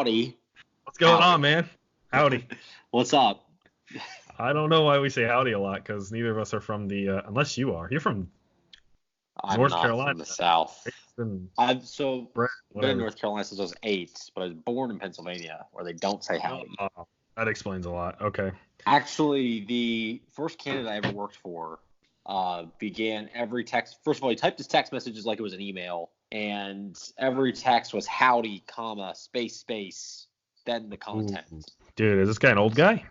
Howdy. What's going on, man? Howdy. What's up? I don't know why we say howdy a lot, because neither of us are from the, unless you are. You're from I'm North not Carolina. from the South. Been I've been in whatever. North Carolina since I was 8, but I was born in Pennsylvania, where they don't say howdy. Oh, that explains a lot. Okay. Actually, the first candidate I ever worked for began every text. First of all, he typed his text messages like it was an email, and every text was howdy, comma, space, then the content. Ooh. Dude, is this guy an old guy?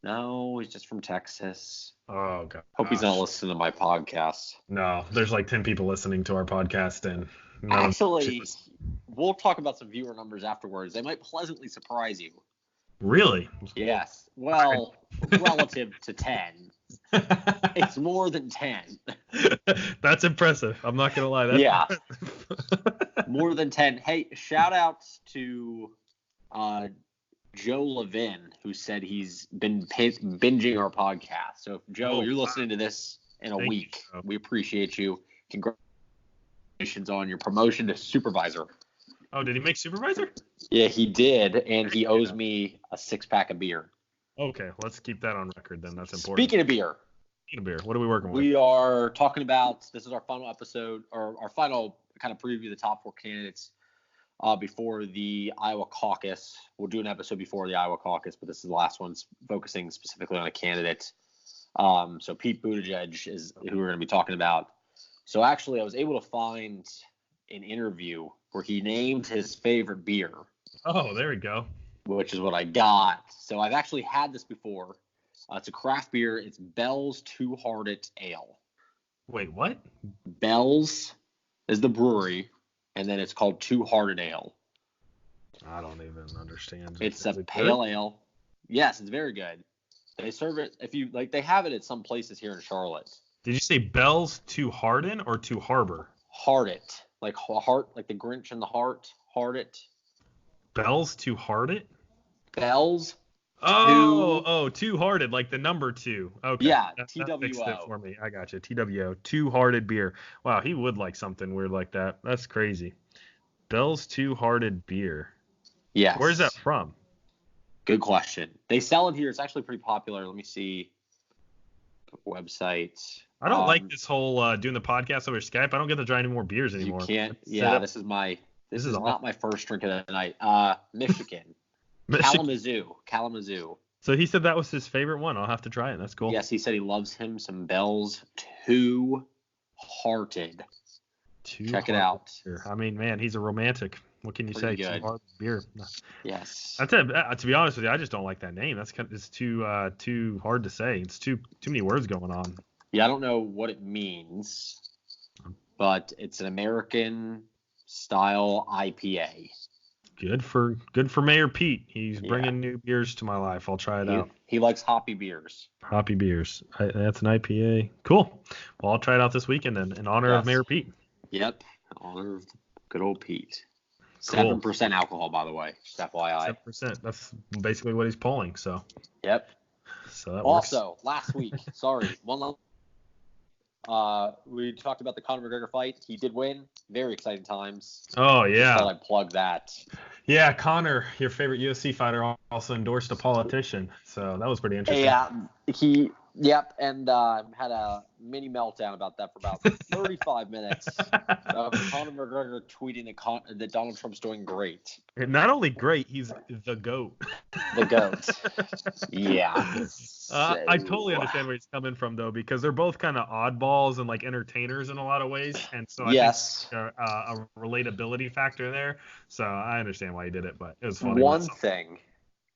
No, he's just from Texas. Oh, God. Hope he's not listening to my podcast. No, there's like 10 people listening to our podcast, and none of Actually, them- we'll talk about some viewer numbers afterwards. They might pleasantly surprise you. Really? Yes. Well, relative to 10. It's more than 10. That's impressive. I'm not going to lie. That's Yeah. impressive. More than 10. Hey, shout outs to Joe Levin, who said he's been binging our podcast. So, Joe, you're listening to this in a Thank week. you. We appreciate you. Congratulations on your promotion to supervisor. Oh, did he make supervisor? Yeah, he did, and he owes me a 6-pack of beer. Okay, let's keep that on record then. That's important. Speaking of beer, What are we working with? we are talking about, this is our final episode, or our final kind of preview of the top 4 candidates before the Iowa caucus. We'll do an episode before the Iowa caucus, but this is the last one focusing specifically on a candidate. So Pete Buttigieg is who we're going to be talking about. So actually, I was able to find an interview where he named his favorite beer. Oh, there we go. Which is what I got. So I've actually had this before. It's a craft beer. It's Bell's Two Hearted Ale. Wait, what? Bell's is the brewery, and then it's called Two Hearted Ale. I don't even understand. It's Is a it pale good? ale. Yes, it's very good. They serve it if you like. They have it at some places here in Charlotte. Did you say Bells to Harden or to Harbor? Heart like heart, like the Grinch in the heart. Heart it. Bells to Hearted? Bell's. Two-hearted, like the number 2. Okay. Yeah, that TWO. fixed it for me. I got you. TWO, Two-Hearted Beer. Wow, he would like something weird like that. That's crazy. Bell's Two-Hearted Beer. Yes. Where's that from? Good question. They sell it here. It's actually pretty popular. Let me see. Website. I don't like this whole doing the podcast over Skype. I don't get to try any more beers anymore. You can't. Let's Yeah, set this is awful. not my first drink of the night. Michigan. Kalamazoo. So he said that was his favorite one. I'll have to try it. That's cool. Yes, he said he loves him some Bell's Two Hearted. Check it out. Beer. I mean, man, he's a romantic. What can you Pretty say? good. Two-hearted beer. Yes. That's it. To be honest with you, I just don't like that name. It's too hard to say. It's too many words going on. Yeah, I don't know what it means, but it's an American style IPA. Good for Mayor Pete. He's bringing new beers to my life. I'll try it out. He likes hoppy beers. Hoppy beers. That's an IPA. Cool. Well, I'll try it out this weekend then, in honor of Mayor Pete. Yep. In honor of good old Pete. Cool. 7% alcohol, by the way. Just FYI. 7%. That's basically what he's polling. So. Yep. So that Also, works. last week, we talked about the Conor McGregor fight. He did win. Very exciting times. Oh yeah. Just thought I'd plug that. Yeah, Conor, your favorite UFC fighter, also endorsed a politician. So that was pretty interesting. Yeah, and had a mini meltdown about that for about 35 minutes. Conor McGregor tweeting that Donald Trump's doing great. Not only great, he's the GOAT. The GOAT. Yeah. I totally understand where he's coming from, though, because they're both kind of oddballs and like entertainers in a lot of ways. And so I think there's a relatability factor there. So I understand why he did it, but it was funny. One thing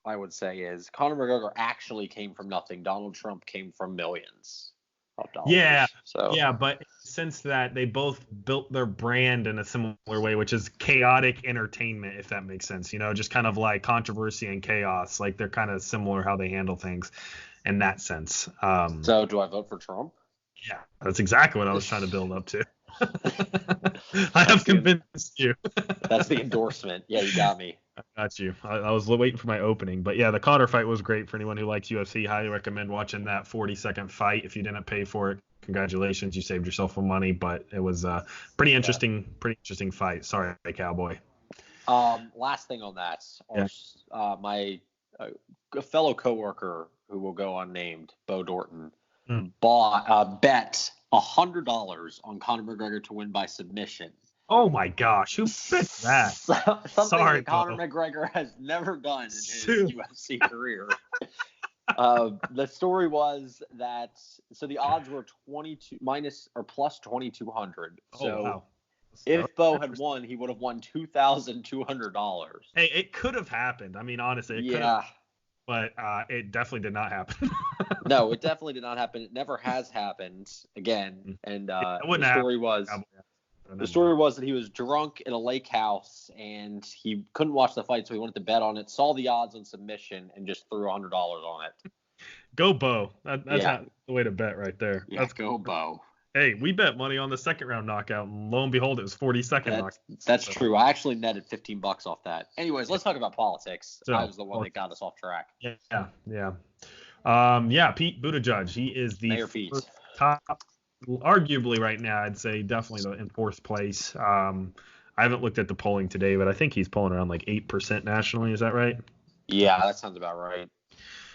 I would say is Conor McGregor actually came from nothing. Donald Trump came from millions of dollars. Yeah. So Yeah, but since that, they both built their brand in a similar way, which is chaotic entertainment, if that makes sense. You know, just kind of like controversy and chaos. Like they're kind of similar how they handle things in that sense. So do I vote for Trump? Yeah, that's exactly what I was trying to build up to. I have convinced you. That's the endorsement. Yeah, you got me. I got you. I was waiting for my opening. But yeah, the Conor fight was great for anyone who likes UFC. Highly recommend watching that 40-second fight. If you didn't pay for it, congratulations. You saved yourself some money. But it was a pretty interesting fight. Sorry, Cowboy. Last thing on that, Yeah. my fellow coworker who will go unnamed, Bo Dorton, Mm. bet $100 on Conor McGregor to win by submission. Oh my gosh, who bet that? Something Sorry, that Conor Bo. McGregor has never done in his Shoot. UFC career. The story was that the odds were 22 minus or plus 2,200. So Oh wow. if Bo had won, he would have won $2,200. Hey, it could have happened. I mean, honestly, it could have, but it definitely did not happen. No, it definitely did not happen. It never has happened again. And the story was that he was drunk in a lake house and he couldn't watch the fight, so he wanted to bet on it. Saw the odds on submission and just threw $100 on it. Go Bo. That's not the way to bet right there. Yeah, let's go Bo. Hey, we bet money on the second round knockout, and lo and behold, it was 42nd knockout. That's true. I actually netted $15 off that. Anyways, let's talk about politics. I was the one that got us off track. Yeah. Pete Buttigieg. He is the top, arguably right now, I'd say definitely in fourth place. I haven't looked at the polling today, but I think he's polling around like 8% nationally. Is that right? Yeah, that sounds about right.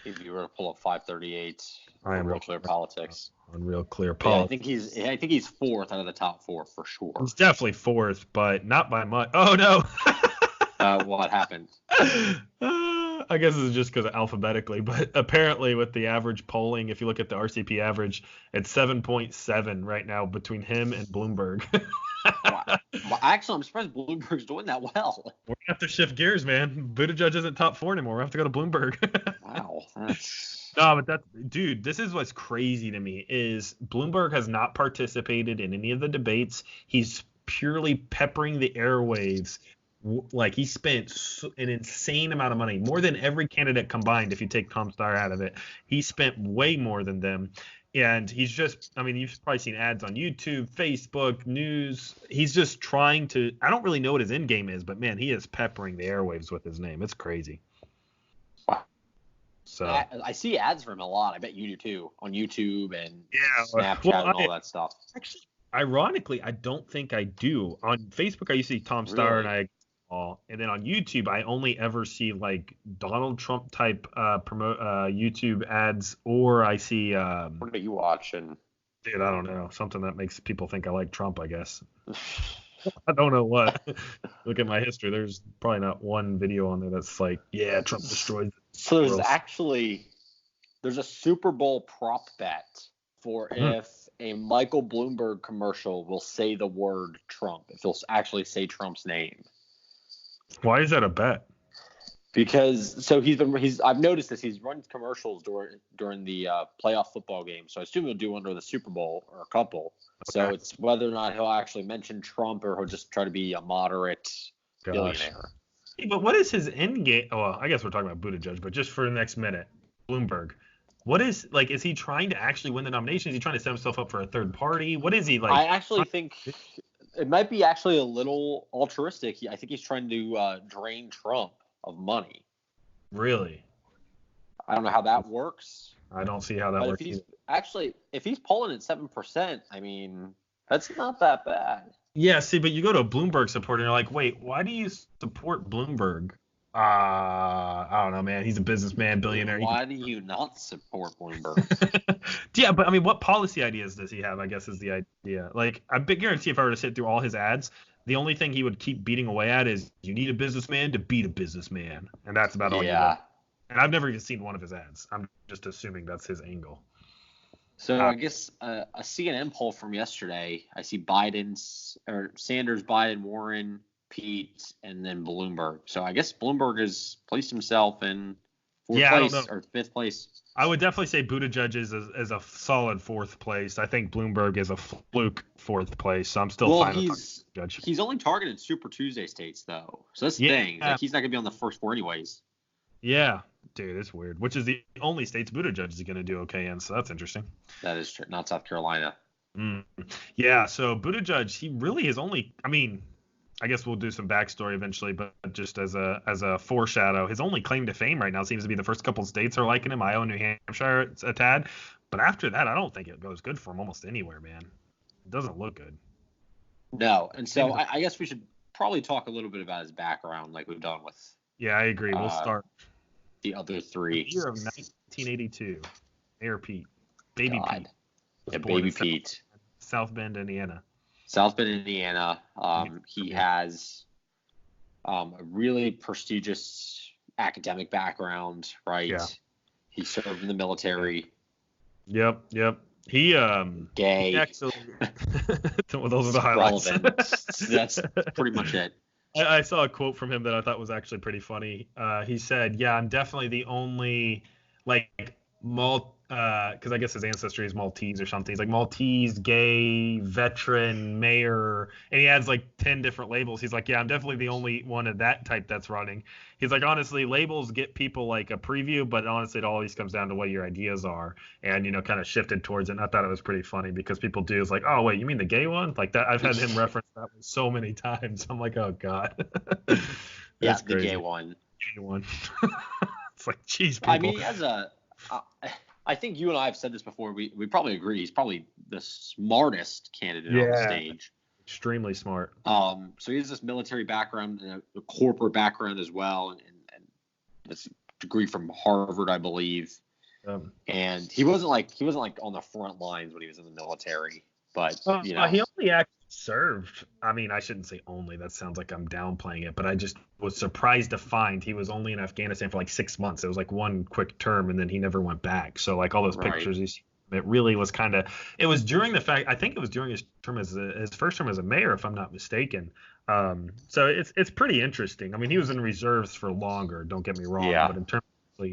If you were to pull up 538, I am Real Clear Politics. On Real Clear Politics. Yeah, I think he's fourth out of the top four for sure. He's definitely fourth, but not by much. Oh no. What happened? I guess it's just because alphabetically, but apparently with the average polling, if you look at the RCP average, it's 7.7 right now between him and Bloomberg. Wow. Well, actually, I'm surprised Bloomberg's doing that well. We're going to have to shift gears, man. Buttigieg isn't top four anymore. We have to go to Bloomberg. Wow. No, but dude, this is what's crazy to me is Bloomberg has not participated in any of the debates. He's purely peppering the airwaves. Like he spent an insane amount of money, more than every candidate combined. If you take Tom Steyer out of it, he spent way more than them. And he's just, I mean, you've probably seen ads on YouTube, Facebook, news. He's just trying to, I don't really know what his end game is, but man, he is peppering the airwaves with his name. It's crazy. So I see ads for him a lot. I bet you do too, on YouTube and Snapchat and all that stuff. Actually, ironically, I don't think I do. On Facebook, I used to see Tom Steyer and I all, and then on YouTube, I only ever see like Donald Trump type YouTube ads, or I see. What are you watching? Dude, I don't know. Something that makes people think I like Trump, I guess. I don't know what. Look at my history. There's probably not one video on there that's like, yeah, Trump destroyed. So there's a Super Bowl prop bet for if a Michael Bloomberg commercial will say the word Trump, if he'll actually say Trump's name. Why is that a bet? Because I've noticed this. He's run commercials during the playoff football game. So I assume he'll do one during the Super Bowl or a couple. Okay. So it's whether or not he'll actually mention Trump or he'll just try to be a moderate billionaire. But what is his end game? Well, I guess we're talking about Buttigieg, but just for the next minute, Bloomberg. What is is he trying to actually win the nomination? Is he trying to set himself up for a third party? What is he like? I actually think it might be actually a little altruistic. I think he's trying to drain Trump of money. Really? I don't know how that works. I don't see how that works. If he's polling at 7%, I mean, that's not that bad. Yeah, see, but you go to a Bloomberg supporter and you're like, wait, why do you support Bloomberg? I don't know, man. He's a businessman, billionaire. Why do you not support Bloomberg? Yeah, but I mean, what policy ideas does he have, I guess, is the idea. Like, I guarantee if I were to sit through all his ads, the only thing he would keep beating away at is you need a businessman to beat a businessman. And that's about all you know. And I've never even seen one of his ads. I'm just assuming that's his angle. So I guess a CNN poll from yesterday, I see Sanders, Biden, Warren, Pete, and then Bloomberg. So I guess Bloomberg has placed himself in fourth place or fifth place. I would definitely say Buttigieg is a solid fourth place. I think Bloomberg is a fluke fourth place. So I'm still fine with Buttigieg. He's only targeted Super Tuesday states though. So that's the thing. Like, he's not going to be on the first four anyways. Yeah. Dude, it's weird. Which is the only states Buttigieg is going to do okay in, so that's interesting. That is true. Not South Carolina. Yeah, so Buttigieg, he really is only. I mean, I guess we'll do some backstory eventually, but just as a foreshadow, his only claim to fame right now seems to be the first couple of states are liking him. Iowa, New Hampshire, a tad. But after that, I don't think it goes good for him almost anywhere, man. It doesn't look good. No, and so I guess we should probably talk a little bit about his background, like we've done with. Yeah, I agree. We'll start the other three. The year of 1982. Mayor Pete, Baby God. Pete. Yeah, Baby Pete. South Bend, Indiana. South Bend, Indiana. He has a really prestigious academic background, right? Yeah. He served in the military. Yep. He gay. He actually, those are the highlights. That's pretty much it. I saw a quote from him that I thought was actually pretty funny. He said, "Yeah, I'm definitely the only because I guess his ancestry is Maltese or something. He's like Maltese, gay, veteran, mayor, and he adds like 10 different labels. He's like, yeah, I'm definitely the only one of that type that's running. He's like, honestly, labels get people like a preview, but honestly, it always comes down to what your ideas are, and kind of shifted towards it. And I thought it was pretty funny because people do is like, oh wait, you mean the gay one? Like that. I've had him reference that one so many times. I'm like, oh god. Yeah, the gay one. Gay one. It's like, geez, people. I mean, I think you and I have said this before. We probably agree. He's probably the smartest candidate on the stage. Extremely smart. So he has this military background and a corporate background as well, and this degree from Harvard, I believe. And he wasn't like on the front lines when he was in the military, but he only actually served. I mean, I shouldn't say only. That sounds like I'm downplaying it, but I just was surprised to find he was only in Afghanistan for like 6 months. It was like one quick term, and then he never went back. So like all those pictures you see, it really was kind of. It was during I think it was during his term his first term as a mayor, if I'm not mistaken. So it's pretty interesting. I mean, he was in reserves for longer. Don't get me wrong, but in terms of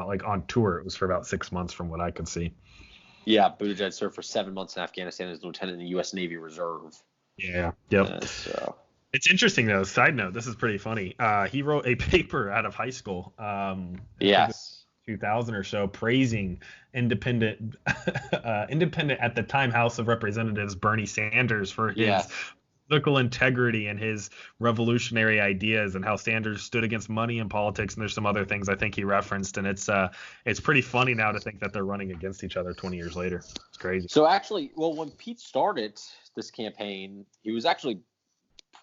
like on tour, it was for about 6 months from what I could see. Yeah, Buttigieg served for 7 months in Afghanistan as lieutenant in the U.S. Navy Reserve. Yeah. Yep. So. It's interesting though. Side note: this is pretty funny. He wrote a paper out of high school. Yes. 2000 or so, praising independent at the time House of Representatives Bernie Sanders for his political integrity and his revolutionary ideas, and how Sanders stood against money in politics. And there's some other things I think he referenced, and it's pretty funny now to think that they're running against each other 20 years later. It's crazy. So actually, when Pete started this campaign, he was actually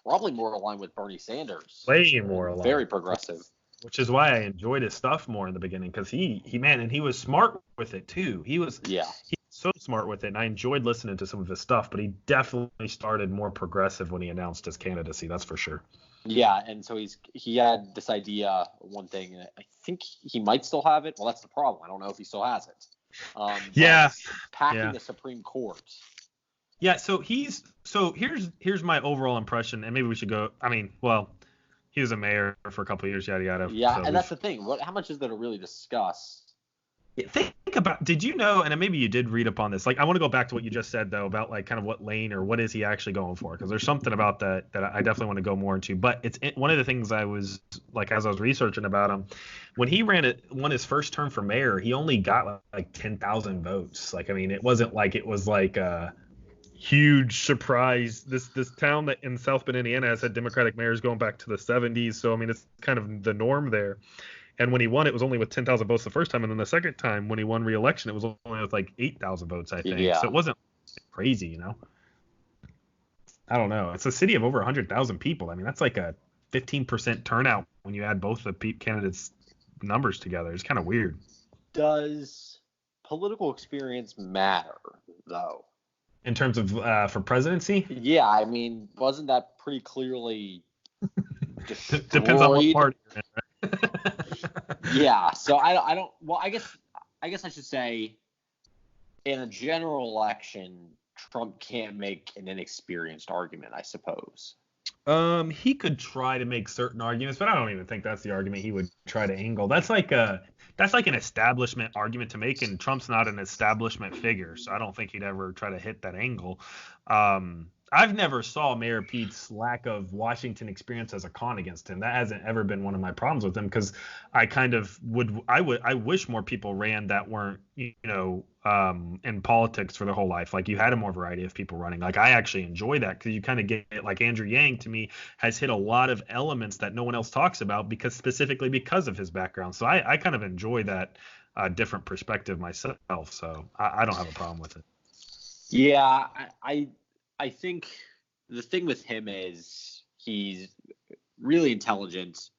probably more aligned with Bernie Sanders. Way more aligned. Very progressive. Which is why I enjoyed his stuff more in the beginning, because he was smart with it too. He was so smart with it, and I enjoyed listening to some of his stuff. But he definitely started more progressive when he announced his candidacy. That's for sure. Yeah, and so he had this idea, one thing, and I think he might still have it. Well, that's the problem. I don't know if he still has it. Packing the Supreme Court. Yeah. So here's my overall impression, and maybe we should go. I mean, well. He was a mayor for a couple of years, yada yada. Yeah, so and that's the thing. How much is there to really discuss? Think about. Did you know? And maybe you did read up on this. Like, I want to go back to what you just said though about like kind of what lane or what is he actually going for? Because there's something about that I definitely want to go more into. But it's one of the things I was like as I was researching about him, when he won his first term for mayor, he only got like 10,000 votes. Like, I mean, it wasn't like it was like huge surprise. This town that in South Bend, Indiana has had Democratic mayors going back to the 70s. So, I mean, it's kind of the norm there. And when he won, it was only with 10,000 votes the first time. And then the second time when he won re-election, it was only with like 8,000 votes, I think. Yeah. So it wasn't crazy, I don't know. It's a city of over 100,000 people. I mean, that's like a 15% turnout when you add both the candidates' numbers together. It's kind of weird. Does political experience matter, though? In terms of for presidency? Yeah, I mean, wasn't that pretty clearly destroyed? Depends on what party you're in, right? Yeah, so I don't. Well, I guess I should say, in a general election, Trump can't make an inexperienced argument, I suppose. He could try to make certain arguments, but I don't even think that's the argument he would try to angle. That's like an establishment argument to make, and Trump's not an establishment figure, so I don't think he'd ever try to hit that angle. I've never saw Mayor Pete's lack of Washington experience as a con against him. That hasn't ever been one of my problems with him, because I kind of I wish more people ran that weren't in politics for their whole life. Like, you had a more variety of people running. Like, I actually enjoy that, because you kind of get like Andrew Yang, to me, has hit a lot of elements that no one else talks about specifically because of his background. So I kind of enjoy that different perspective myself. So I don't have a problem with it. Yeah, I think the thing with him is he's really intelligent,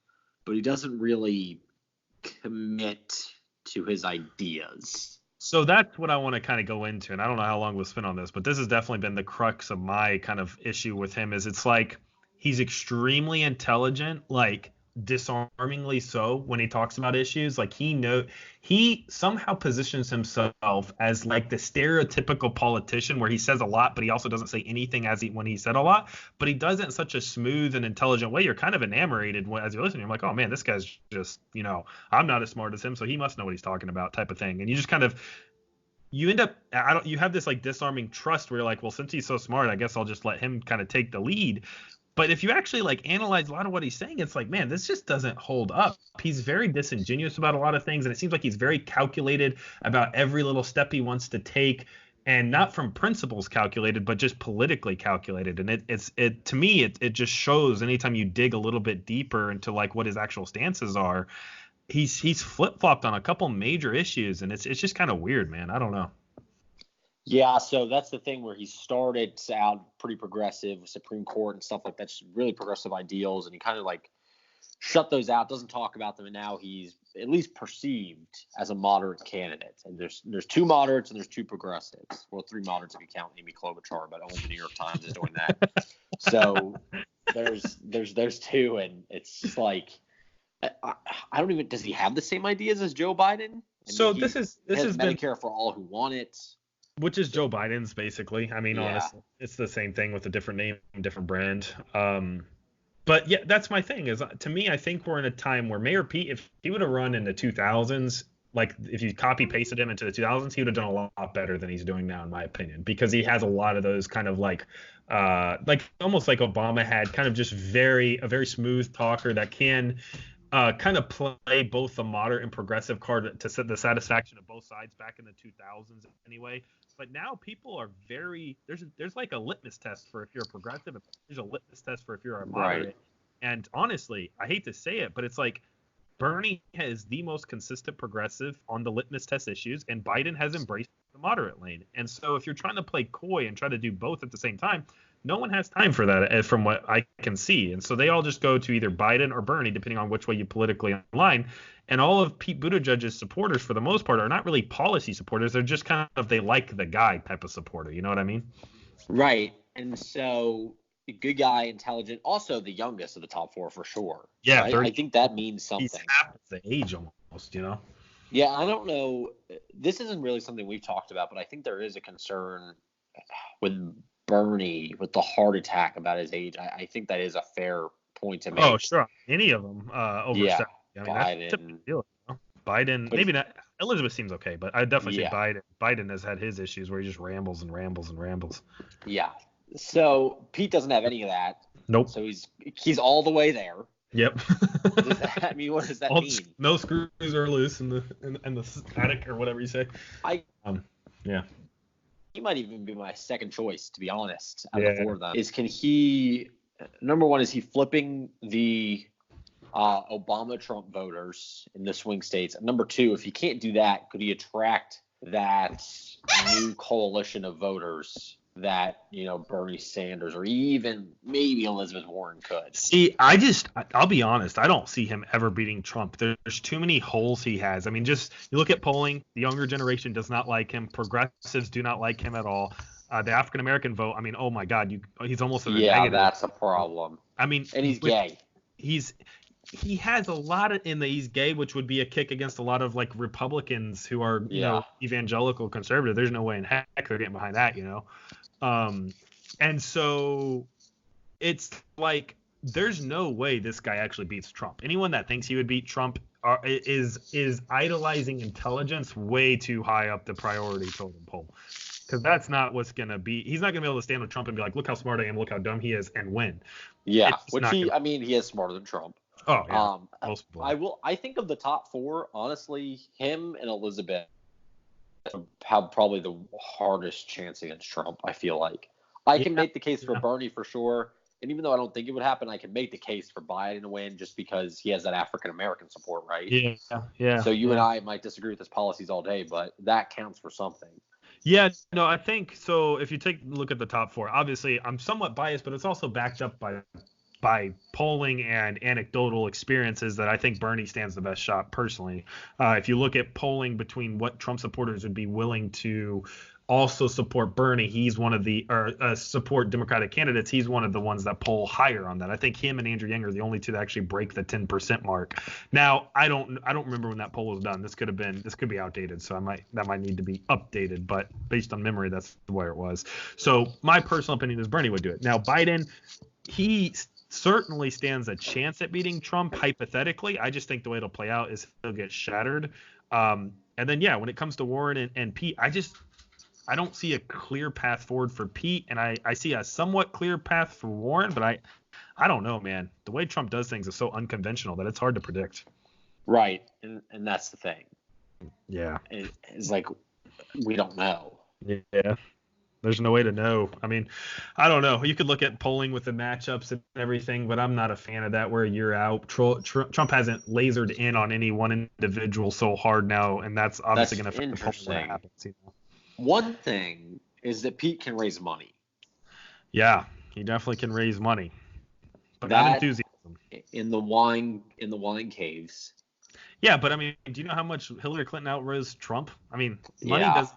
but he doesn't really commit to his ideas. So that's what I want to kind of go into, and I don't know how long we'll spend on this, but this has definitely been the crux of my kind of issue with him. Is it's like he's extremely intelligent, like disarmingly so when he talks about issues. Like he somehow positions himself as like the stereotypical politician where he says a lot, but he also doesn't say anything when he said a lot. But he does it in such a smooth and intelligent way. You're kind of enamored as you're listening. You're like, oh man, this guy's just, I'm not as smart as him, so he must know what he's talking about, type of thing. And you just kind of you end up you have this like disarming trust where you're like, well, since he's so smart, I guess I'll just let him kind of take the lead. But if you actually like analyze a lot of what he's saying, it's like, man, this just doesn't hold up. He's very disingenuous about a lot of things, and it seems like he's very calculated about every little step he wants to take, and not from principles calculated, but just politically calculated. And it to me, it just shows anytime you dig a little bit deeper into like what his actual stances are. He's flip-flopped on a couple major issues, and it's just kind of weird, man. I don't know. Yeah, so that's the thing where he started out pretty progressive with Supreme Court and stuff like that, just really progressive ideals, and he kind of like shut those out, doesn't talk about them, and now he's at least perceived as a moderate candidate. And there's two moderates and there's two progressives. Well, three moderates if you count Amy Klobuchar, but only the New York Times is doing that. So there's two, and it's just like I don't even. Does he have the same ideas as Joe Biden? So this has Medicare for all who want it. Which is Joe Biden's, basically. I mean, honestly, it's the same thing with a different name, different brand. But yeah, that's my thing. Is to me, I think we're in a time where Mayor Pete, if he would have run in the 2000s, like if you copy pasted him into the 2000s, he would have done a lot better than he's doing now, in my opinion, because he has a lot of those kind of like almost like Obama had, kind of just a very smooth talker that can kind of play both the moderate and progressive card to set the satisfaction of both sides back in the 2000s anyway. But now people are there's like a litmus test for if you're a progressive, and there's a litmus test for if you're a moderate. Right. And honestly, I hate to say it, but it's like Bernie is the most consistent progressive on the litmus test issues, and Biden has embraced the moderate lane. And so if you're trying to play coy and try to do both at the same time, no one has time for that, from what I can see. And so they all just go to either Biden or Bernie, depending on which way you politically align. And all of Pete Buttigieg's supporters, for the most part, are not really policy supporters. They're just kind of, they like the guy type of supporter. You know what I mean? Right. And so good guy, intelligent, also the youngest of the top four for sure. Yeah. Right? I think that means something. He's half the age almost, Yeah, I don't know. This isn't really something we've talked about, but I think there is a concern with Bernie with the heart attack about his age. I think that is a fair point to make. Oh, sure. Any of them over 70. I mean, Biden. That's a big deal. Biden, maybe not. Elizabeth seems okay, but I'd definitely say Biden has had his issues where he just rambles and rambles and rambles. Yeah. So Pete doesn't have any of that. Nope. So he's all the way there. Yep. What does that mean? No screws are loose in the attic or whatever you say. Yeah. He might even be my second choice, to be honest, out of the four of them. Number one, is he flipping the Obama-Trump voters in the swing states? And number two, if he can't do that, could he attract that new coalition of voters that, Bernie Sanders or even maybe Elizabeth Warren could? See, I'll be honest, I don't see him ever beating Trump. There's too many holes he has. I mean, just you look at polling, the younger generation does not like him. Progressives do not like him at all. The African-American vote, I mean, oh my God, he's almost in the negative. Yeah, that's a problem. I mean, and he's gay. He has a lot he's gay, which would be a kick against a lot of like Republicans who are, evangelical conservative. There's no way in heck they're getting behind that, And so it's like there's no way this guy actually beats Trump. Anyone that thinks he would beat Trump is idolizing intelligence way too high up the priority totem pole. Because that's not what's going to be. He's not going to be able to stand with Trump and be like, look how smart I am, look how dumb he is, and win. Yeah, he is smarter than Trump. Oh, yeah. I think of the top four, honestly, him and Elizabeth have probably the hardest chance against Trump, I feel like. I can make the case for Bernie for sure. And even though I don't think it would happen, I can make the case for Biden to win just because he has that African-American support, right? Yeah. So you and I might disagree with his policies all day, but that counts for something. Yeah, no, I think so. If you take a look at the top four, obviously I'm somewhat biased, but it's also backed up by by polling and anecdotal experiences that I think Bernie stands the best shot personally. If you look at polling between what Trump supporters would be willing to also support Bernie, he's one of the support Democratic candidates. He's one of the ones that poll higher on that. I think him and Andrew Yang are the only two that actually break the 10% mark. Now, I don't remember when that poll was done. This could be outdated, so that might need to be updated. But based on memory, that's where it was. So my personal opinion is Bernie would do it. Now Biden, he certainly stands a chance at beating Trump hypothetically. I just think the way it'll play out is he'll get shattered. And then when it comes to Warren and Pete, I don't see a clear path forward for Pete, and I see a somewhat clear path for Warren, but I don't know, man. The way Trump does things is so unconventional that it's hard to predict. Right, and that's the thing. Yeah. It's like we don't know. Yeah. There's no way to know. I mean, I don't know. You could look at polling with the matchups and everything, but I'm not a fan of that. We're a year out. Trump hasn't lasered in on any one individual so hard now, and that's obviously going to affect the polling when it happens. You know? One thing is that Pete can raise money. Yeah, he definitely can raise money, but not enthusiasm. In the wine caves. Yeah, but I mean, do you know how much Hillary Clinton outraised Trump? I mean, money does.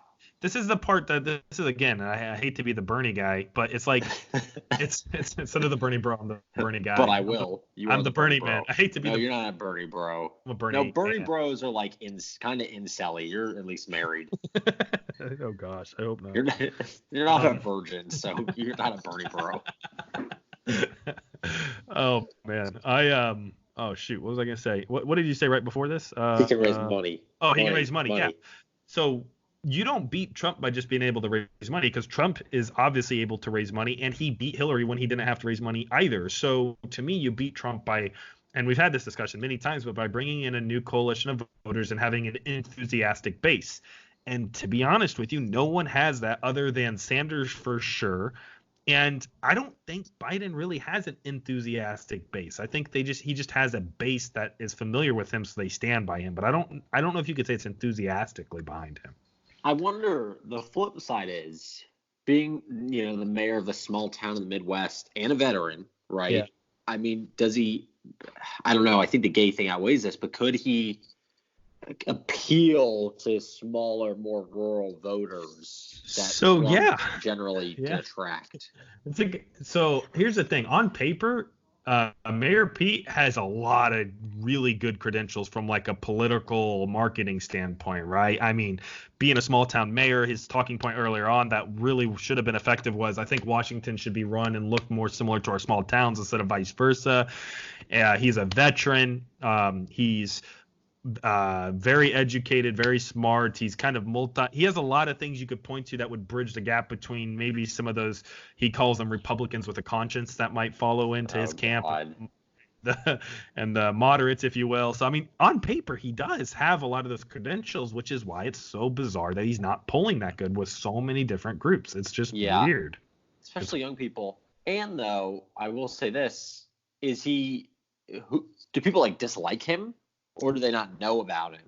This is the part that this is again. I hate to be the Bernie guy, but it's like it's instead of the Bernie bro, I'm the Bernie guy. But I will. I'm the Bernie man. I hate to be. No, you're not a Bernie bro. I'm a Bernie. No, Bernie bros are like kind of incel-y. You're at least married. Oh gosh, I hope not. You're not a virgin, so you're not a Bernie bro. Oh man, oh shoot, what was I gonna say? What did you say right before this? He can raise money. Oh, he can raise money. Yeah. So you don't beat Trump by just being able to raise money, because Trump is obviously able to raise money, and he beat Hillary when he didn't have to raise money either. So to me, you beat Trump by, and we've had this discussion many times, but by bringing in a new coalition of voters and having an enthusiastic base. And to be honest with you, no one has that other than Sanders for sure. And I don't think Biden really has an enthusiastic base. I think he just has a base that is familiar with him, so they stand by him. But I don't know if you could say it's enthusiastically behind him. I wonder, the flip side is being, the mayor of a small town in the Midwest and a veteran, right? Yeah. I mean, does he? I don't know. I think the gay thing outweighs this, but could he appeal to smaller, more rural voters that generally can attract? So here's the thing. On paper, Mayor Pete has a lot of really good credentials from like a political marketing standpoint, right? I mean, being a small town mayor, his talking point earlier on that really should have been effective was, I think Washington should be run and look more similar to our small towns instead of vice versa. He's a veteran. He's very educated, very smart. He's kind of he has a lot of things you could point to that would bridge the gap between maybe some of those, he calls them Republicans with a conscience, that might follow into his camp. And the moderates, if you will. So, I mean, on paper, he does have a lot of those credentials, which is why it's so bizarre that he's not polling that good with so many different groups. It's just weird. Especially young people. And, though, I will say this, do people, dislike him? Or do they not know about him?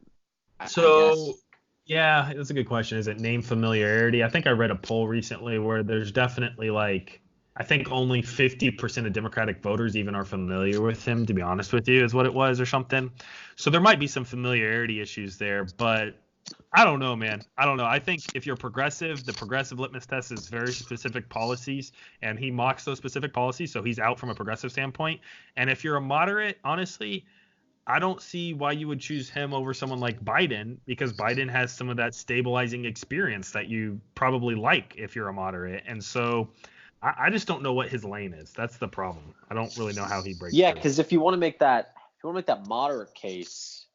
Yeah, that's a good question. Is it name familiarity? I think I read a poll recently where there's definitely I think only 50% of Democratic voters even are familiar with him, to be honest with you, is what it was or something. So there might be some familiarity issues there, but I don't know, man. I don't know. I think if you're progressive, the progressive litmus test is very specific policies, and he mocks those specific policies, so he's out from a progressive standpoint. And if you're a moderate, honestly, I don't see why you would choose him over someone like Biden, because Biden has some of that stabilizing experience that you probably like if you're a moderate. And so I just don't know what his lane is. That's the problem. I don't really know how he breaks. Yeah, because if you want to make that moderate case,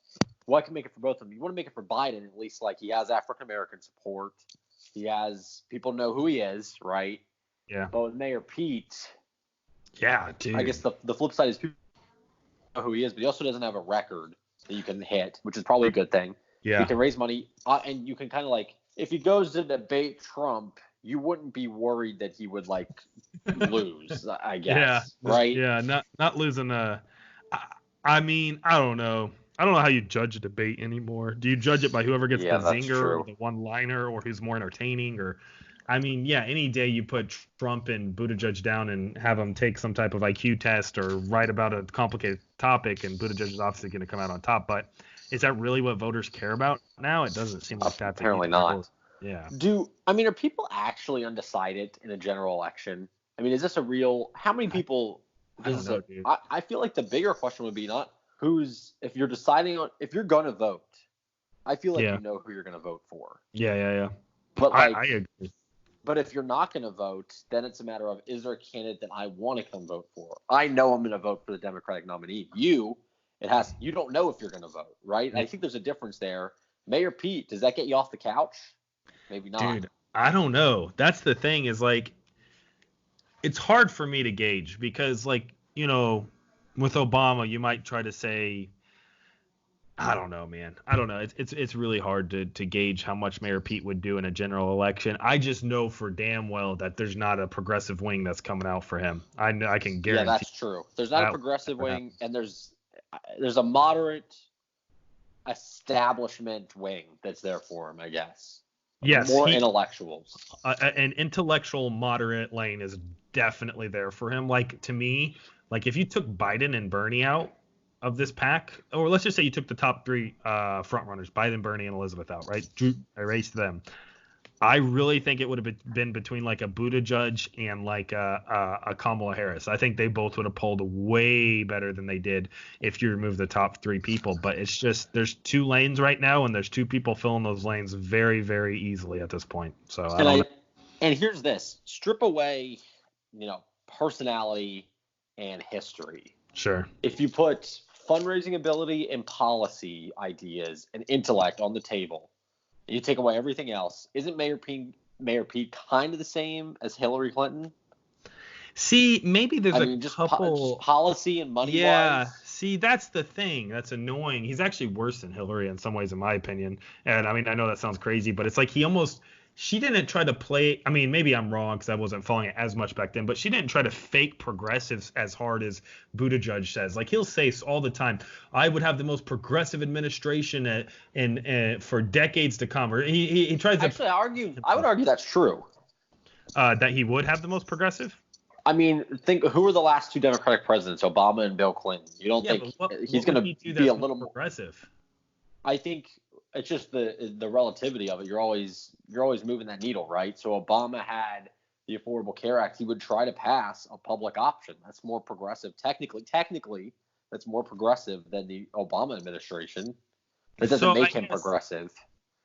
well, I can make it for both of them. You want to make it for Biden, at least he has African American support. He has people know who he is, right? Yeah. But with Mayor Pete, yeah, dude. I guess the flip side is people know who he is, but he also doesn't have a record that you can hit, which is probably a good thing. Yeah. He can raise money, and you can kind of if he goes to debate Trump, you wouldn't be worried that he would lose, I guess. Yeah. Right? Yeah. Not losing. I mean, I don't know. I don't know how you judge a debate anymore. Do you judge it by whoever gets the zinger or the one-liner, or who's more entertaining? Or I mean, yeah, any day you put Trump and Buttigieg down and have them take some type of IQ test or write about a complicated topic, and Buttigieg is obviously going to come out on top. But is that really what voters care about now? It doesn't seem like that's apparently not. Yeah. Are people actually undecided in a general election? I mean, is this a real? How many people? I don't know, dude. I feel like the bigger question would be not if you're deciding on if you're going to vote. I feel like you know who you're going to vote for. Yeah. But I agree. But if you're not going to vote, then it's a matter of, is there a candidate that I want to come vote for? I know I'm going to vote for the Democratic nominee. You don't know if you're going to vote, right? I think there's a difference there. Mayor Pete, does that get you off the couch? Maybe not. Dude, I don't know. That's the thing is, like, it's hard for me to gauge because, like, you know, with Obama, you might try to say, I don't know, man. I don't know. It's really hard to gauge how much Mayor Pete would do in a general election. I just know for damn well that there's not a progressive wing that's coming out for him. I can guarantee. Yeah, that's true. There's not a progressive wing, and there's a moderate establishment wing that's there for him, I guess. Yes, more intellectuals. An intellectual moderate lane is definitely there for him. Like, to me, like if you took Biden and Bernie out of this pack, or let's just say you took the top three front runners, Biden, Bernie, and Elizabeth out, right? Erased them. I really think it would have been between like a Buttigieg and like a Kamala Harris. I think they both would have polled way better than they did if you remove the top three people. But it's just there's two lanes right now, and there's two people filling those lanes very, very easily at this point. So and here's this: strip away, personality and history. Sure. If you put fundraising ability and policy ideas and intellect on the table, you take away everything else. Isn't Mayor Pete kind of the same as Hillary Clinton? See, maybe there's just couple policy and money. Yeah. See, that's the thing. That's annoying. He's actually worse than Hillary in some ways, in my opinion. And I mean, I know that sounds crazy, but it's like she didn't try to play. I mean, maybe I'm wrong because I wasn't following it as much back then, but she didn't try to fake progressives as hard as Buttigieg says. Like, he'll say all the time, I would have the most progressive administration for decades to come. Or he tries to. Actually, I would argue that's true. That he would have the most progressive? I mean, think who were the last two Democratic presidents, Obama and Bill Clinton? You don't think he's going to be a little more progressive? I think it's just the relativity of it. You're always moving that needle, right? So Obama had the Affordable Care Act. He would try to pass a public option. That's more progressive. Technically, that's more progressive than the Obama administration. That doesn't make him progressive.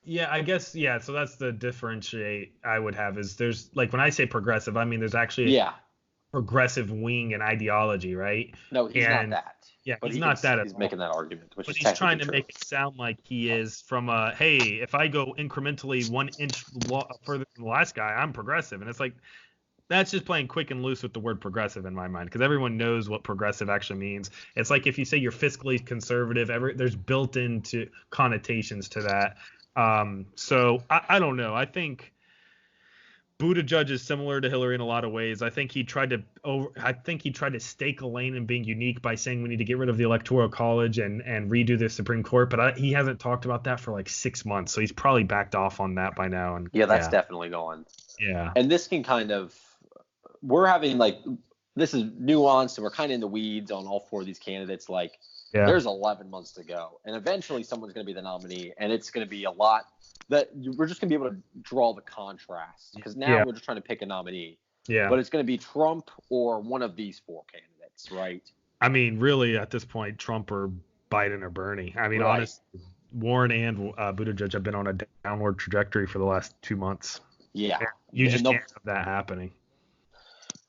Yeah, I guess, yeah. So that's the differentiate I would have is there's, like, when I say progressive, I mean there's actually a progressive wing and ideology, right? No, he's not that. Yeah, but he's not that. He's making that argument, but he's trying to make it sound like he is from hey, if I go incrementally 1 inch further than the last guy, I'm progressive. And it's like, that's just playing quick and loose with the word progressive in my mind, because everyone knows what progressive actually means. It's like if you say you're fiscally conservative, there's built into connotations to that. So I don't know. I think Buttigieg is similar to Hillary in a lot of ways. I think he tried to stake a lane in being unique by saying we need to get rid of the Electoral College and redo the Supreme Court. But he hasn't talked about that for like 6 months, so he's probably backed off on that by now. And that's definitely gone. Yeah. And this can we're having this is nuanced, and we're kind of in the weeds on all four of these candidates. There's 11 months to go, and eventually someone's going to be the nominee, and it's going to be a lot that we're just going to be able to draw the contrast, because now we're just trying to pick a nominee. Yeah. But it's going to be Trump or one of these four candidates, right? I mean, really, at this point, Trump or Biden or Bernie. I mean, honestly, Warren and Buttigieg have been on a downward trajectory for the last 2 months. Yeah. You just can't have that happening.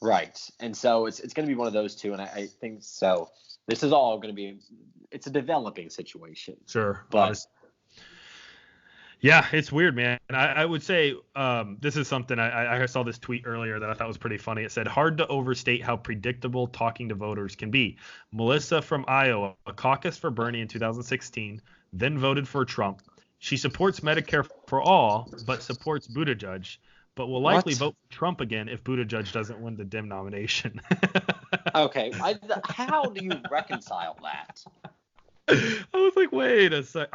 Right. And so it's going to be one of those two, and I think so. This is all going to be – it's a developing situation. Sure. But yeah, it's weird, man. I would say this is something I saw this tweet earlier that I thought was pretty funny. It said, hard to overstate how predictable talking to voters can be. Melissa from Iowa, a caucus for Bernie in 2016, then voted for Trump. She supports Medicare for all, but supports Buttigieg, but will likely vote for Trump again if Buttigieg doesn't win the Dem nomination. Okay. How do you reconcile that? I was like, wait a sec.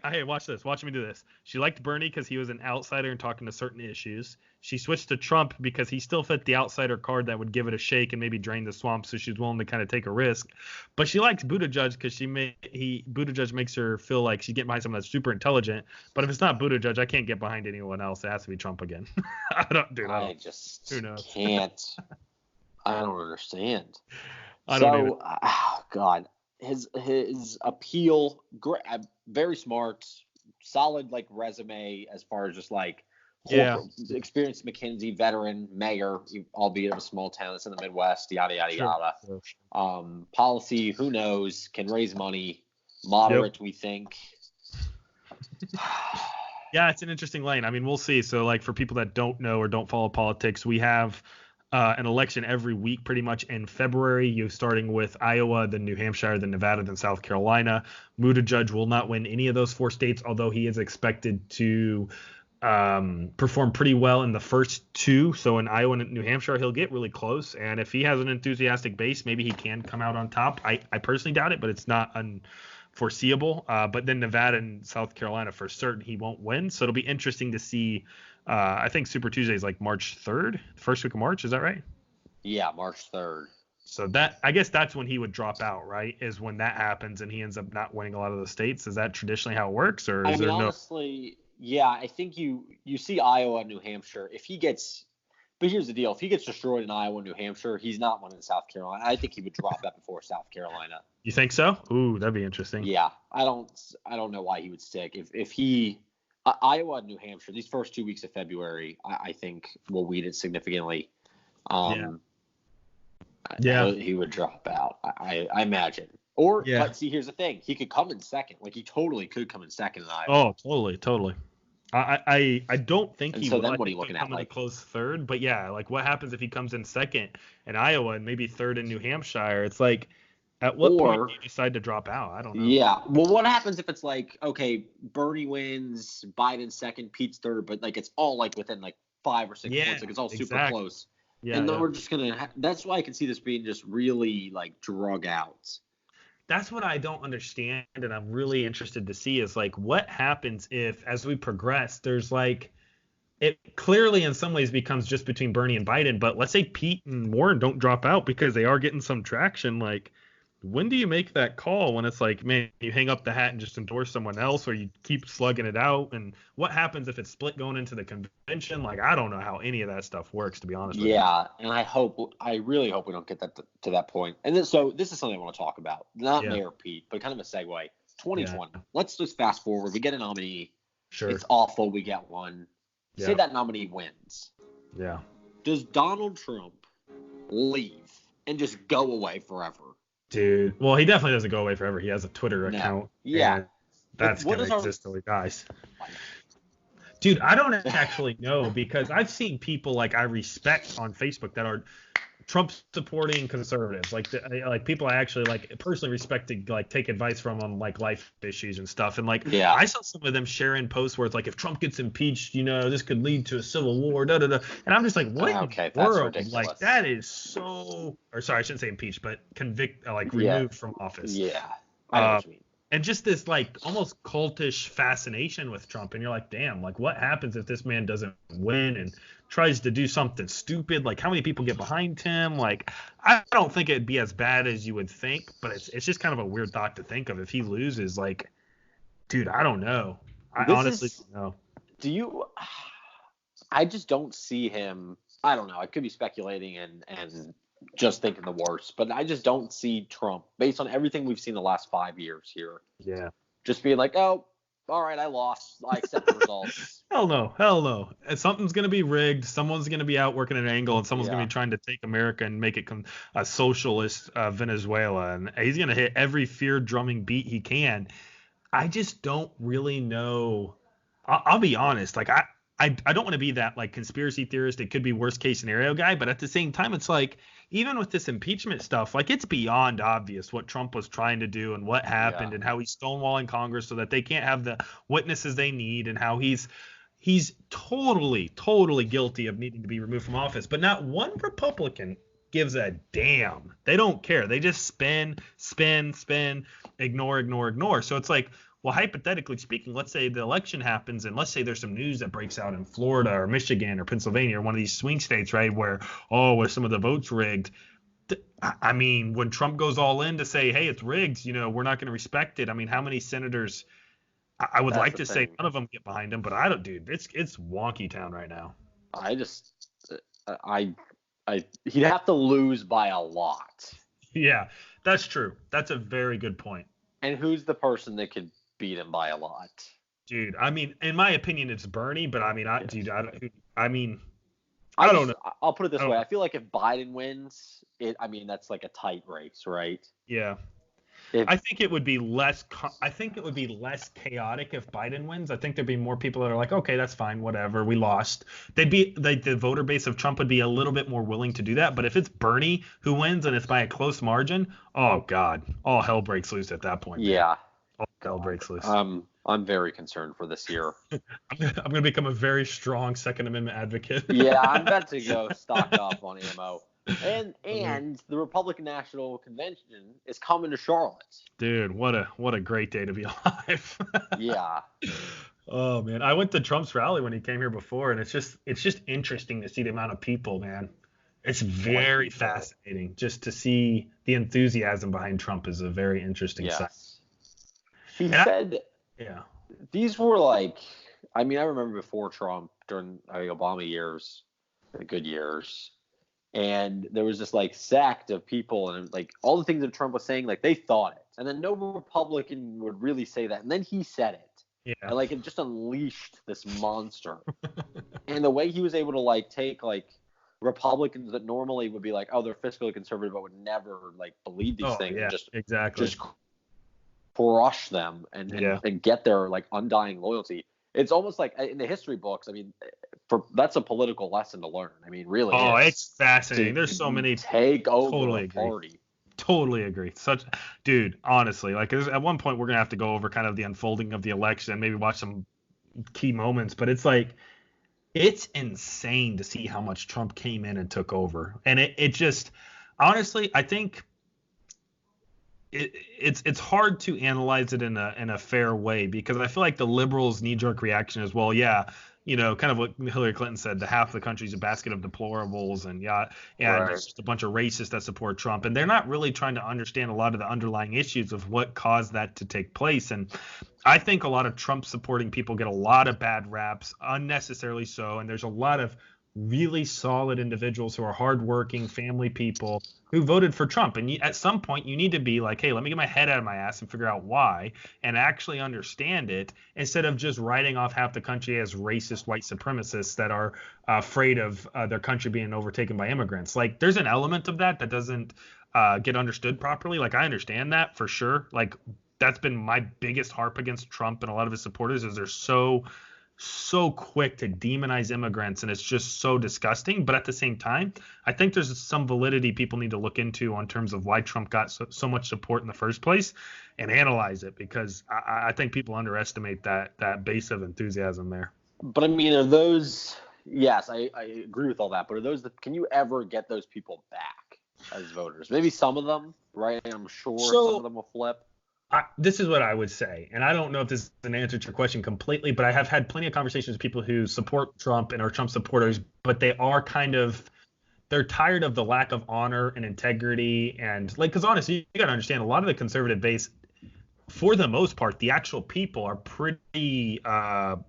Hey, watch this. Watch me do this. She liked Bernie because he was an outsider and talking to certain issues. She switched to Trump because he still fit the outsider card that would give it a shake and maybe drain the swamp. So she's willing to kind of take a risk. But she likes Buttigieg because Buttigieg makes her feel like she's getting behind someone that's super intelligent. But if it's not Buttigieg, I can't get behind anyone else. It has to be Trump again. I just can't. I don't understand. Oh God. His appeal, very smart, solid like resume as far as just like experienced McKinsey veteran mayor, albeit of a small town that's in the Midwest, yada yada yada. Sure. Policy, who knows? Can raise money, moderate, we think. Yeah, it's an interesting lane. I mean, we'll see. So like for people that don't know or don't follow politics, we have an election every week pretty much in February. You starting with Iowa, then New Hampshire, then Nevada, then South Carolina. Buttigieg will not win any of those 4 states, although he is expected to perform pretty well in the first 2. So in Iowa and New Hampshire, he'll get really close. And if he has an enthusiastic base, maybe he can come out on top. I personally doubt it, but it's not unforeseeable. But then Nevada and South Carolina, for certain, he won't win. So it'll be interesting to see. I think Super Tuesday is like March 3rd, first week of March. Is that right? Yeah, March 3rd. So I guess that's when he would drop out, right? Is when that happens and he ends up not winning a lot of the states. Is that traditionally how it works, or is there honestly, yeah, I think you see Iowa and New Hampshire. But here's the deal: if he gets destroyed in Iowa and New Hampshire, he's not winning South Carolina. I think he would drop that before South Carolina. You think so? Ooh, that'd be interesting. Yeah, I don't know why he would stick if he. Iowa and New Hampshire, these first 2 weeks of February, I think will weed it significantly. He would drop out. I imagine. But see, here's the thing: he could come in second. Like he totally could come in second in Iowa. Oh, totally. I don't think he will. So then what are you looking at? Like a close third, but yeah, like what happens if he comes in second in Iowa and maybe third in New Hampshire? It's like. At what point do you decide to drop out? I don't know. Yeah. Well, what happens if it's like, okay, Bernie wins, Biden second, Pete's third, but like it's all like within like 5 or 6 points. Like it's all super close. Yeah. And then we're just going to that's why I can see this being just really like drug out. That's what I don't understand. And I'm really interested to see is like what happens if as we progress, there's like it clearly in some ways becomes just between Bernie and Biden. But let's say Pete and Warren don't drop out because they are getting some traction. Like, when do you make that call when it's like, man, you hang up the hat and just endorse someone else, or you keep slugging it out? And what happens if it's split going into the convention? Like, I don't know how any of that stuff works, to be honest with you. Yeah, and I really hope we don't get that to that point. And then, so this is something I want to talk about. Not Mayor Pete, but kind of a segue. 2020. Yeah. Let's just fast forward. We get a nominee. Sure. It's awful. We get one. Yeah. Say that nominee wins. Yeah. Does Donald Trump leave and just go away forever? Dude, well, he definitely doesn't go away forever. He has a Twitter account. Yeah. That's going to exist till he dies. Dude, I don't actually know because I've seen people like I respect on Facebook that are Trump supporting conservatives, like people I actually like personally respect to like take advice from on like life issues and stuff. And like I saw some of them sharing posts where it's like if Trump gets impeached, you know, this could lead to a civil war. Da da da. And I'm just like, what in the world? Like that is so. Or sorry, I shouldn't say impeached, but removed from office. Yeah. I know what you mean. And just this like almost cultish fascination with Trump, and you're like, damn, like what happens if this man doesn't win and tries to do something stupid? Like how many people get behind him? Like I don't think it'd be as bad as you would think, but it's just kind of a weird thought to think of if he loses. Like, dude, I don't know. I honestly don't know. I just don't see him. I don't know. I could be speculating and just thinking the worst, but I just don't see Trump, based on everything we've seen the last 5 years here. Yeah. Just being like, oh, all right, I lost. I accept the results. Hell no. Something's going to be rigged. Someone's going to be out working an angle, and someone's going to be trying to take America and make it a socialist Venezuela. And he's going to hit every fear-drumming beat he can. I just don't really know. I'll be honest. Like, I don't want to be that like conspiracy theorist. It could be worst case scenario guy, but at the same time, it's like even with this impeachment stuff, like it's beyond obvious what Trump was trying to do and what happened and how he's stonewalling Congress so that they can't have the witnesses they need, and how he's totally guilty of needing to be removed from office. But not one Republican gives a damn. They don't care. They just spin, ignore. So it's like, well, hypothetically speaking, let's say the election happens and let's say there's some news that breaks out in Florida or Michigan or Pennsylvania or one of these swing states, right, where, was some of the votes rigged. I mean, when Trump goes all in to say, hey, it's rigged, we're not going to respect it. I mean, how many senators? I would like to say none of them get behind him, but I don't, dude. It's wonky town right now. He'd have to lose by a lot. Yeah, that's true. That's a very good point. And who's the person that could beat him by a lot? Dude, I mean, in my opinion, it's Bernie, but I mean, I don't know. I'll put it this way. I feel like if Biden wins, that's like a tight race, right? Yeah. I think it would be less chaotic if Biden wins. I think there'd be more people that are like, okay, that's fine, whatever, we lost. They'd be like, the voter base of Trump would be a little bit more willing to do that. But if it's Bernie who wins and it's by a close margin, oh God, all hell breaks loose at that point. Yeah. All hell breaks loose. I'm very concerned for this year. I'm gonna become a very strong Second Amendment advocate. Yeah, I'm about to go stock up on ammo. And the Republican National Convention is coming to Charlotte. Dude, what a great day to be alive. Yeah. Oh man, I went to Trump's rally when he came here before, and it's just interesting to see the amount of people, man. It's very fascinating just to see the enthusiasm behind Trump is a very interesting sight. He said, these were like, I remember before Trump, during Obama years, the good years. And there was this like sect of people, and like all the things that Trump was saying, like they thought it, and then no Republican would really say that, and then he said it, and like it just unleashed this monster. And the way he was able to like take like Republicans that normally would be like, oh, they're fiscally conservative, but would never like believe these things, and just crush them and get their like undying loyalty. It's almost like in the history books. That's a political lesson to learn. Really. Oh, it's fascinating. There's so many. Take over the party. Totally agree. Dude, honestly, like at one point we're gonna have to go over kind of the unfolding of the election and maybe watch some key moments. But it's like, it's insane to see how much Trump came in and took over, and it just, honestly, I think. It's hard to analyze it in a fair way, because I feel like the liberals' knee-jerk reaction is, well, kind of what Hillary Clinton said, the half of the country's a basket of deplorables, and there's just a bunch of racists that support Trump, and they're not really trying to understand a lot of the underlying issues of what caused that to take place. And I think a lot of Trump supporting people get a lot of bad raps, unnecessarily so, and there's a lot of really solid individuals who are hardworking family people who voted for Trump. And at some point you need to be like, hey, let me get my head out of my ass and figure out why and actually understand it, instead of just writing off half the country as racist white supremacists that are afraid of their country being overtaken by immigrants. Like, there's an element of that doesn't get understood properly. Like, I understand that for sure. Like, that's been my biggest harp against Trump and a lot of his supporters, is they're so quick to demonize immigrants, and it's just so disgusting. But at the same time, I think there's some validity people need to look into on terms of why Trump got so much support in the first place, and analyze it, because I think people underestimate that base of enthusiasm there. But are those, yes, I agree with all that, but are those can you ever get those people back as voters? Maybe some of them, right? I'm sure some of them will flip. This is what I would say, and I don't know if this is an answer to your question completely, but I have had plenty of conversations with people who support Trump and are Trump supporters, but they're tired of the lack of honor and integrity, and like, because honestly, you got to understand, a lot of the conservative base, for the most part, the actual people are pretty, I'm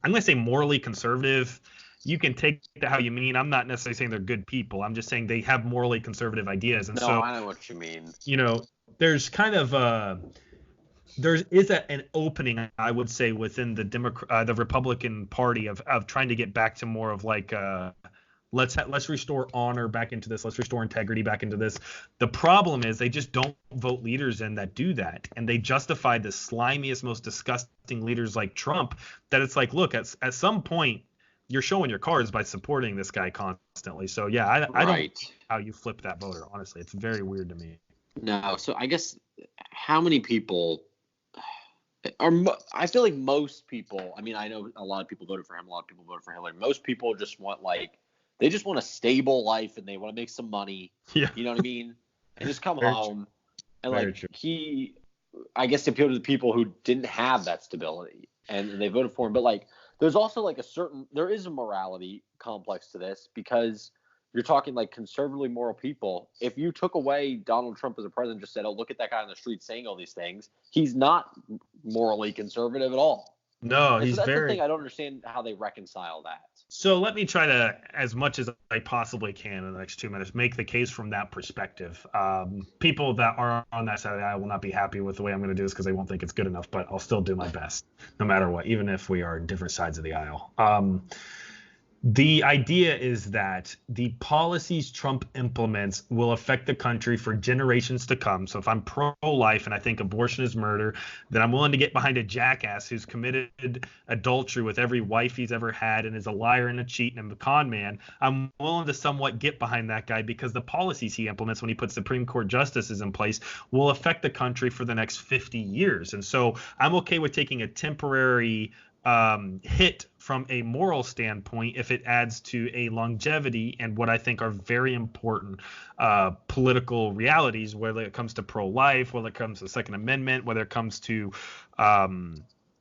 going to say morally conservative. You can take that how you mean. I'm not necessarily saying they're good people. I'm just saying they have morally conservative ideas. And I know what you mean. There's kind of an opening, I would say, within the Republican Party of trying to get back to more of like let's restore honor back into this, let's restore integrity back into this. The problem is they just don't vote leaders in that do that, and they justify the slimiest, most disgusting leaders like Trump. That it's like, look, at some point you're showing your cards by supporting this guy constantly. So I don't know how you flip that voter. Honestly, it's very weird to me. No, so I guess how many people I feel like most people, I know a lot of people voted for him, a lot of people voted for Hillary. Most people just want They just want a stable life and they want to make some money. Yeah. You know what I mean? And just come Very home. And Very like true. he, I guess, appealed to the people who didn't have that stability and they voted for him. But like, there's also like there is a morality complex to this because you're talking like conservatively moral people. If you took away Donald Trump as a president, just said, oh, look at that guy on the street saying all these things, he's not morally conservative at all. No, And so he's that's the very. thing. I don't understand how they reconcile that. So let me try to, as much as I possibly can in the next 2 minutes, make the case from that perspective. People that are on that side of the aisle will not be happy with the way I'm going to do this because they won't think it's good enough, but I'll still do my best no matter what, even if we are different sides of the aisle. The idea is that the policies Trump implements will affect the country for generations to come. So if I'm pro-life and I think abortion is murder, then I'm willing to get behind a jackass who's committed adultery with every wife he's ever had and is a liar and a cheat and a con man. I'm willing to somewhat get behind that guy because the policies he implements when he puts Supreme Court justices in place will affect the country for the next 50 years. And so I'm okay with taking a temporary hit from a moral standpoint if it adds to a longevity and what I think are very important political realities, whether it comes to pro-life, whether it comes to the Second Amendment, whether it comes to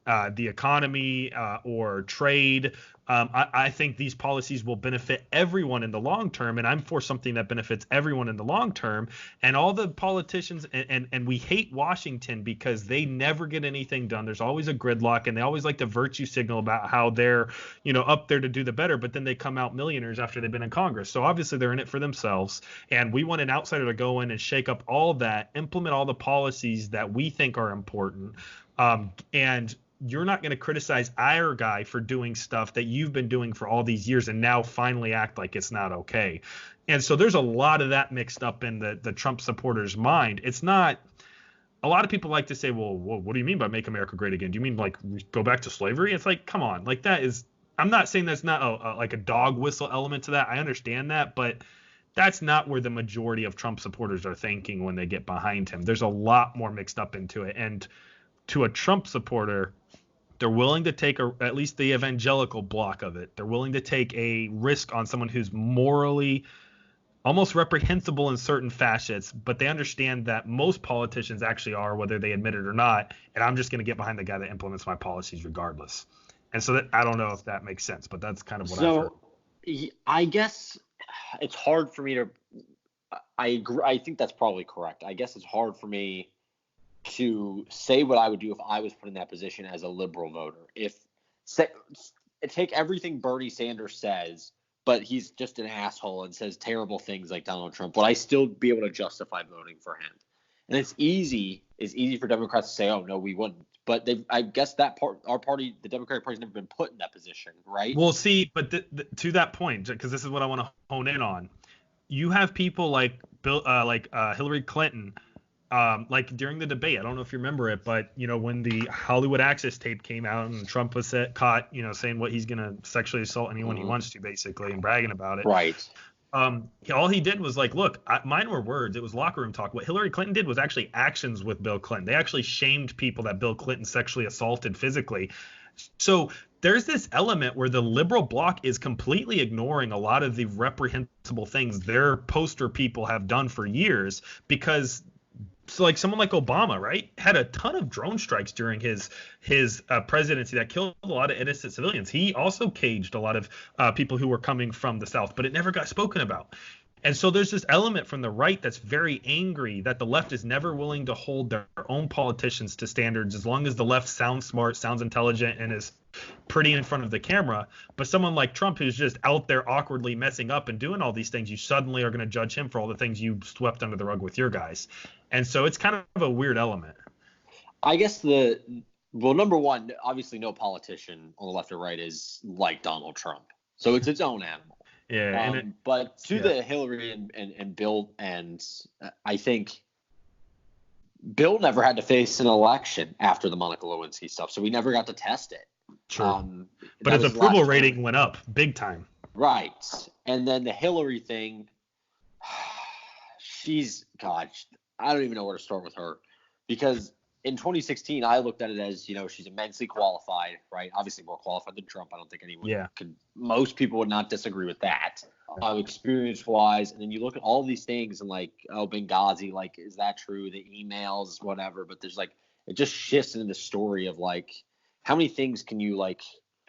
the economy or trade. I think these policies will benefit everyone in the long term, and I'm for something that benefits everyone in the long term. And all the politicians, and we hate Washington because they never get anything done. There's always a gridlock, and they always like to virtue signal about how they're, up there to do the better, but then they come out millionaires after they've been in Congress. So obviously they're in it for themselves, and we want an outsider to go in and shake up all that, implement all the policies that we think are important, and you're not going to criticize our guy for doing stuff that you've been doing for all these years and now finally act like it's not okay. And so there's a lot of that mixed up in the Trump supporters' mind. It's not – a lot of people like to say, well, what do you mean by make America great again? Do you mean like go back to slavery? It's like, come on. Like that is – I'm not saying that's not like a dog whistle element to that. I understand that, but that's not where the majority of Trump supporters are thinking when they get behind him. There's a lot more mixed up into it. And to a Trump supporter – they're willing to take at least the evangelical block of it. They're willing to take a risk on someone who's morally almost reprehensible in certain facets, but they understand that most politicians actually are, whether they admit it or not. And I'm just going to get behind the guy that implements my policies regardless. And so I don't know if that makes sense, but that's kind of what I've heard. I guess it's hard for me to – I agree. I think that's probably correct. I guess it's hard for me to say what I would do if I was put in that position as a liberal voter. Take everything Bernie Sanders says, but he's just an asshole and says terrible things like Donald Trump, would I still be able to justify voting for him? And it's easy for Democrats to say, oh, no, we wouldn't. But I guess our party, the Democratic Party, has never been put in that position, right? Well, see, but to that point, because this is what I want to hone in on, you have people like Hillary Clinton. Like during the debate, I don't know if you remember it, but when the Hollywood Access tape came out and Trump was caught, saying what he's gonna sexually assault anyone he wants to, basically, and bragging about it. Right. All he did was like, look, mine were words. It was locker room talk. What Hillary Clinton did was actually actions with Bill Clinton. They actually shamed people that Bill Clinton sexually assaulted physically. So there's this element where the liberal bloc is completely ignoring a lot of the reprehensible things their poster people have done for years because. So like someone like Obama, right, had a ton of drone strikes during his presidency that killed a lot of innocent civilians. He also caged a lot of people who were coming from the South, but it never got spoken about. And so there's this element from the right that's very angry that the left is never willing to hold their own politicians to standards as long as the left sounds smart, sounds intelligent, and is pretty in front of the camera. But someone like Trump who's just out there awkwardly messing up and doing all these things, you suddenly are going to judge him for all the things you swept under the rug with your guys. And so it's kind of a weird element. I guess number one, obviously no politician on the left or right is like Donald Trump. So it's its own animal. Yeah. But the Hillary and Bill, and I think Bill never had to face an election after the Monica Lewinsky stuff, so we never got to test it. True. But his approval rating went up big time. Right. And then the Hillary thing, I don't even know where to start with her, because in 2016, I looked at it as, she's immensely qualified, right? Obviously more qualified than Trump. I don't think anyone most people would not disagree with that. Experience-wise, and then you look at all these things and like, Benghazi, like, is that true? The emails, whatever, but there's like, it just shifts into the story of like, how many things can you like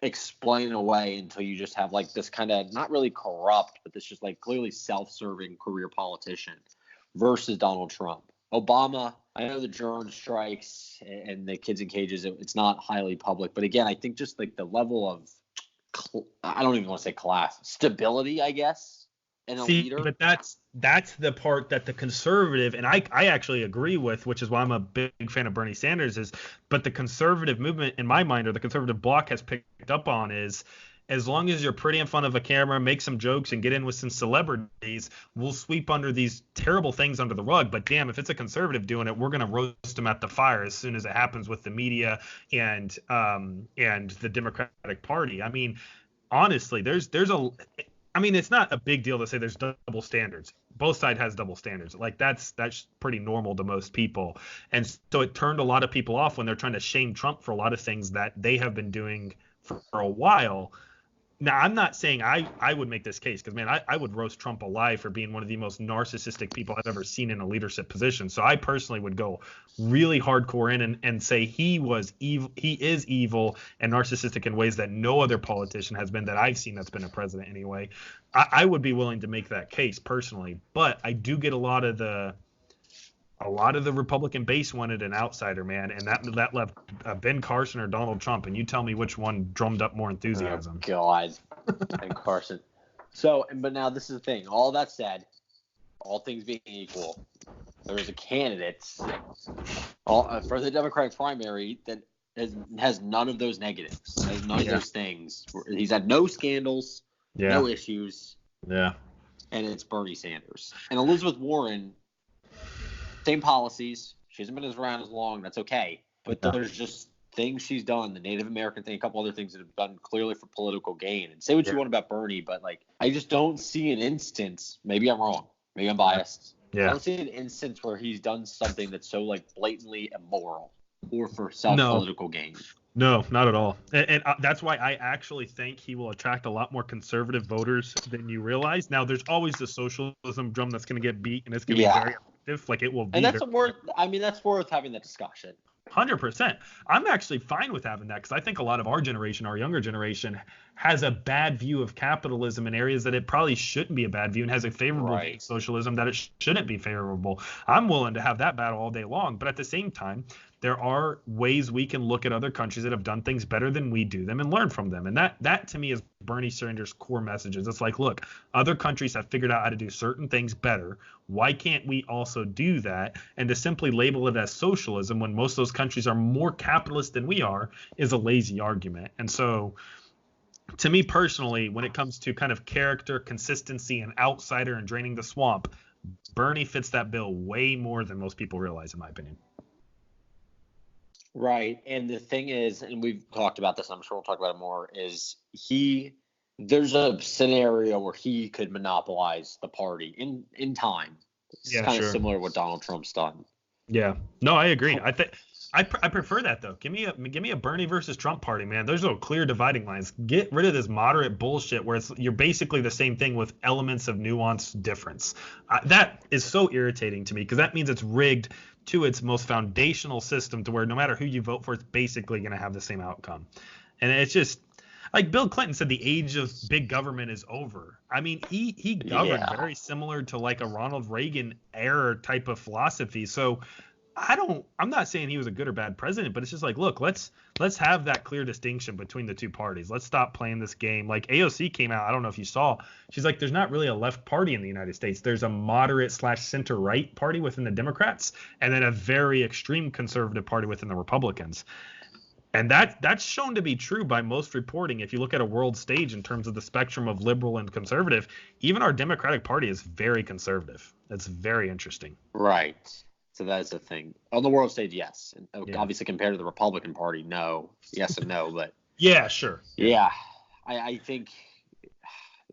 explain away until you just have like this kind of not really corrupt, but this just like clearly self-serving career politician versus Donald Trump. Obama, I know the drone strikes and the kids in cages, it's not highly public, but again, I think just like the level of, I don't even want to say class, stability, I guess, in a leader. But that's the part that the conservative, and I actually agree with, which is why I'm a big fan of Bernie Sanders, but the conservative movement, in my mind, or the conservative bloc has picked up on is, as long as you're pretty in front of a camera, make some jokes, and get in with some celebrities, we'll sweep under these terrible things under the rug. But damn, if it's a conservative doing it, we're going to roast them at the fire as soon as it happens with the media and the Democratic Party. I mean, honestly, it's not a big deal to say there's double standards. Both sides has double standards. Like that's pretty normal to most people. And so it turned a lot of people off when they're trying to shame Trump for a lot of things that they have been doing for a while. Now, I'm not saying I would make this case because, man, I would roast Trump alive for being one of the most narcissistic people I've ever seen in a leadership position. So I personally would go really hardcore in and say he was evil. He is evil and narcissistic in ways that no other politician has been that I've seen that's been a president anyway. I would be willing to make that case personally. But I do get a lot of the Republican base wanted an outsider, man, and that left Ben Carson or Donald Trump, and you tell me which one drummed up more enthusiasm. Oh, God, Ben Carson. But now this is the thing. All that said, all things being equal, there is a candidate for the Democratic primary that has none of those negatives, has none of those things. He's had no scandals, no issues. Yeah. And it's Bernie Sanders. And Elizabeth Warren, same policies. She hasn't been around as long. That's okay. But there's just things she's done, the Native American thing, a couple other things that have done clearly for political gain. And say what you want about Bernie, but like I just don't see an instance. Maybe I'm wrong. Maybe I'm biased. Yeah. I don't see an instance where he's done something that's so like blatantly immoral or for self-political gain. No, not at all. And that's why I actually think he will attract a lot more conservative voters than you realize. Now, there's always the socialism drum that's going to get beat, and it's going to be very effective. Like it will be. And that's worth having that discussion. 100%. I'm actually fine with having that because I think a lot of our generation, our younger generation, has a bad view of capitalism in areas that it probably shouldn't be a bad view and has a favorable view of socialism that it shouldn't be favorable. I'm willing to have that battle all day long. But at the same time, there are ways we can look at other countries that have done things better than we do them and learn from them. And that to me is Bernie Sanders' core messages. It's like, look, other countries have figured out how to do certain things better. Why can't we also do that? And to simply label it as socialism when most of those countries are more capitalist than we are is a lazy argument. And so to me personally, when it comes to kind of character, consistency, and outsider and draining the swamp, Bernie fits that bill way more than most people realize, in my opinion. Right. And the thing is, and we've talked about this, I'm sure we'll talk about it more, is there's a scenario where he could monopolize the party in time. It's kind of similar to what Donald Trump's done. Yeah. No, I agree. I prefer that though. Give me a Bernie versus Trump party, man. There's no clear dividing lines. Get rid of this moderate bullshit where you're basically the same thing with elements of nuance difference. That is so irritating to me because that means it's rigged to its most foundational system to where no matter who you vote for, it's basically going to have the same outcome. And it's just like Bill Clinton said, the age of big government is over. I mean, he governed very similar to like a Ronald Reagan era type of philosophy. So I'm not saying he was a good or bad president, but it's just like, look, let's have that clear distinction between the two parties. Let's stop playing this game. Like AOC came out, I don't know if you saw, she's like, there's not really a left party in the United States. There's a moderate / center right party within the Democrats, and then a very extreme conservative party within the Republicans. And that's shown to be true by most reporting. If you look at a world stage in terms of the spectrum of liberal and conservative, even our Democratic Party is very conservative. That's very interesting. Right. So that's the thing. On the world stage, yes. And obviously compared to the Republican Party, no. Yes and no, but yeah, sure. Yeah. I think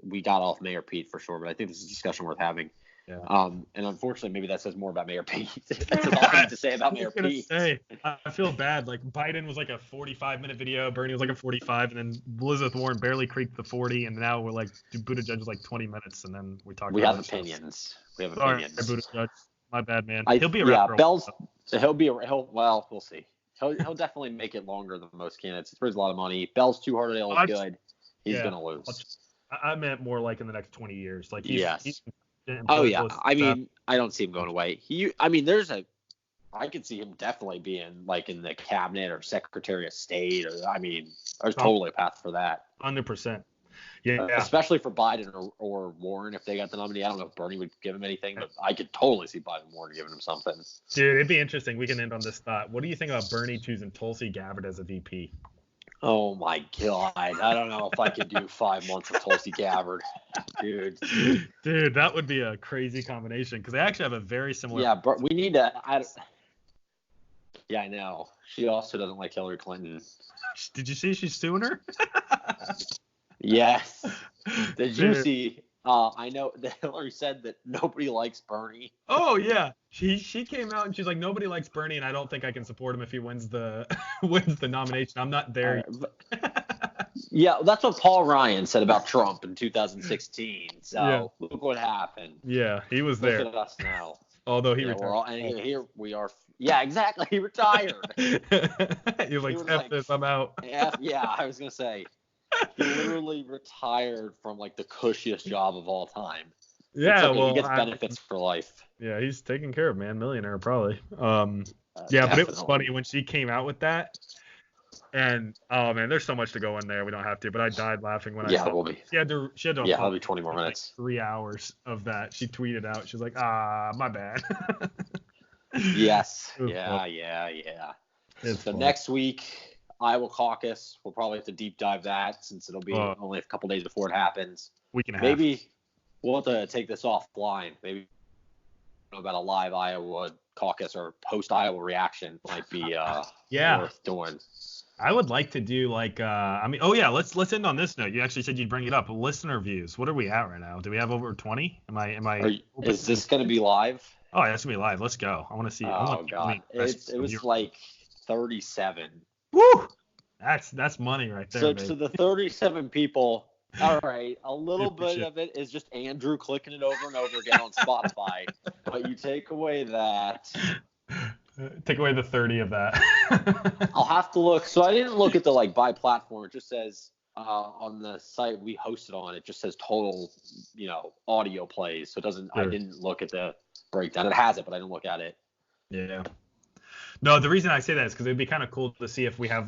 we got off Mayor Pete for sure, but I think this is a discussion worth having. Yeah. And unfortunately, maybe that says more about Mayor Pete. That's all I have to say about Mayor Pete. I feel bad. Like Biden was like a 45-minute video, Bernie was like a 45, and then Elizabeth Warren barely creeped the 40, and now we're like Buttigieg is like 20 minutes, and then we talk. We have opinions. We have opinions. Buttigieg, my bad, man. He'll be around. Well, we'll see. He'll definitely make it longer than most candidates. He brings a lot of money. Bell's too hard to nail is good. He's gonna lose. I meant more like in the next 20 years. Like he's I mean, I don't see him going away. I could see him definitely being like in the cabinet or Secretary of State, or there's totally a path for that. 100%. Yeah. Especially for Biden or Warren if they got the nominee. I don't know if Bernie would give him anything, but I could totally see Biden and Warren giving him something. Dude, it'd be interesting. We can end on this thought. What do you think about Bernie choosing Tulsi Gabbard as a VP? Oh my God. I don't know if I could do 5 months of Tulsi Gabbard. Dude, that would be a crazy combination because they actually have a very similar. Yeah, but we need to. Yeah, I know. She also doesn't like Hillary Clinton. Did you see she's suing her? Yes. Did you see? I know that Hillary said that nobody likes Bernie. Oh yeah, she came out and she's like, nobody likes Bernie, and I don't think I can support him if he wins the nomination. I'm not there. Yeah, that's what Paul Ryan said about Trump in 2016. So Look what happened. Yeah, he was there. Look at us now. Although he retired. And here we are. Yeah, exactly. He retired. He was like, F this, I'm out. Yeah, I was gonna say. He literally retired from like the cushiest job of all time. Yeah, he gets benefits for life. Yeah, he's taken care of, man. Millionaire probably. Yeah, but it was funny when she came out with that. And oh man, there's so much to go in there. We don't have to, but I died laughing when I saw. We'll be. She had to. It'll be 20 more minutes. Like 3 hours of that. She tweeted out. She's like, my bad. Yes. Yeah. So next week, Iowa caucus. We'll probably have to deep dive that since it'll be only a couple days before it happens. Maybe we'll have to take this offline. Maybe about a live Iowa caucus or post Iowa reaction might be worth doing. I would like to do like let's end on this note. You actually said you'd bring it up. Listener views. What are we at right now? Do we have over 20? Is this going to be live? Oh, yeah, it's going to be live. Let's go. I want to see. Oh God, it was like 37. Woo! That's money right there. So the 37 people. All right, a little bit of it is just Andrew clicking it over and over again on Spotify, but you take away that. Take away the 30 of that. I'll have to look. So I didn't look at the by platform. It just says on the site we hosted on. It just says total, audio plays. So it doesn't. Sure. I didn't look at the breakdown. It has it, but I didn't look at it. Yeah. No, the reason I say that is because it'd be kind of cool to see if we have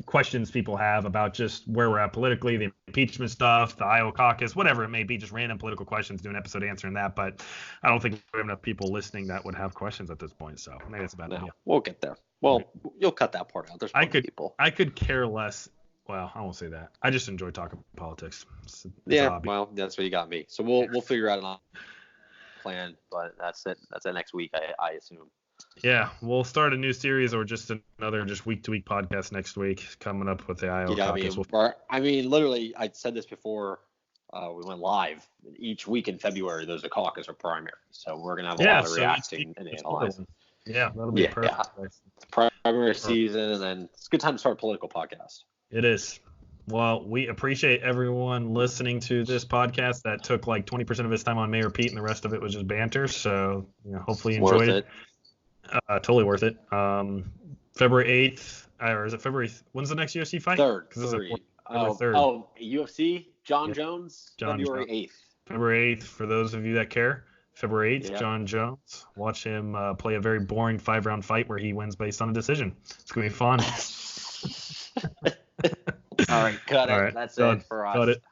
questions people have about just where we're at politically, the impeachment stuff, the Iowa caucus, whatever it may be, just random political questions, do an episode answering that. But I don't think we have enough people listening that would have questions at this point. So maybe that's a bad idea. We'll get there. Well, you'll cut that part out. There's people. I could care less. Well, I won't say that. I just enjoy talking politics. It's a hobby. Well, that's what you got me. So we'll figure out an plan, but that's it. That's it next week, I assume. Yeah, we'll start a new series or just another week-to-week podcast next week coming up with the Iowa caucus. Literally, I said this before we went live. Each week in February, there's a caucus or primary. So we're going to have a lot of reacting and analyzing. Yeah, that'll be perfect. Yeah. Primary season, and then it's a good time to start a political podcast. It is. Well, we appreciate everyone listening to this podcast that took like 20% of its time on Mayor Pete and the rest of it was just banter. So hopefully you enjoyed it. Totally worth it. February 8th, or is it February? When's the next UFC fight? 3rd. UFC, John Jones, February 8th. February 8th, for those of you that care. February 8th, John Jones. Watch him play a very boring 5-round fight where he wins based on a decision. It's going to be fun. All right, cut it. That's it for us. Cut it.